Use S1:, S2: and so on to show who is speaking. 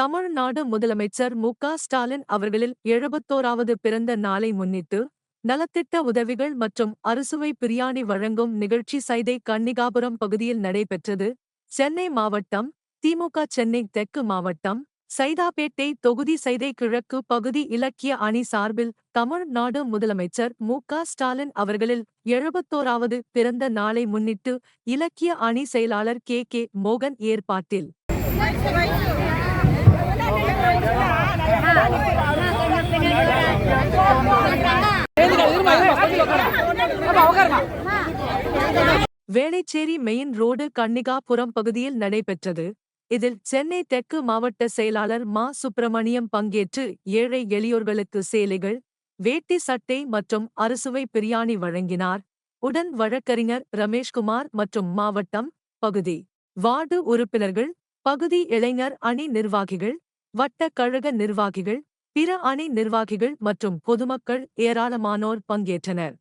S1: தமிழ்நாடு முதலமைச்சர் மு.க. ஸ்டாலின் அவர்களில் 71வது பிறந்த நாளை முன்னிட்டு, நலத்திட்ட உதவிகள் மற்றும் அறுசுவை பிரியாணி வழங்கும் நிகழ்ச்சி சைதை கன்னிகாபுரம் பகுதியில் நடைபெற்றது. சென்னை மாவட்டம், திமுக சென்னை தெற்கு மாவட்டம், சைதாப்பேட்டை தொகுதி சைதை கிழக்கு பகுதி இலக்கிய அணி சார்பில் தமிழ்நாடு முதலமைச்சர் மு.க. ஸ்டாலின் அவர்களில் 71வது பிறந்த நாளை முன்னிட்டு இலக்கிய அணி செயலாளர் கே. மோகன் ஏற்பாட்டில் வேளச்சேரி மெயின் ரோடு கன்னிகாபுரம் பகுதியில் நடைபெற்றது. இதில் சென்னை தெற்கு மாவட்ட செயலாளர் மா. சுப்பிரமணியம் பங்கேற்று ஏழை எளியோர்களுக்கு சேலைகள், வேட்டி சட்டை மற்றும் அறுசுவை பிரியாணி வழங்கினார். உடன் வழக்கறிஞர் ரமேஷ்குமார் மற்றும் மாவட்டம், பகுதி, வார்டு உறுப்பினர்கள், பகுதி இளைஞர் அணி நிர்வாகிகள், வட்ட கழக நிர்வாகிகள், பிற அணி நிர்வாகிகள் மற்றும் பொதுமக்கள் ஏராளமானோர் பங்கேற்றனர்.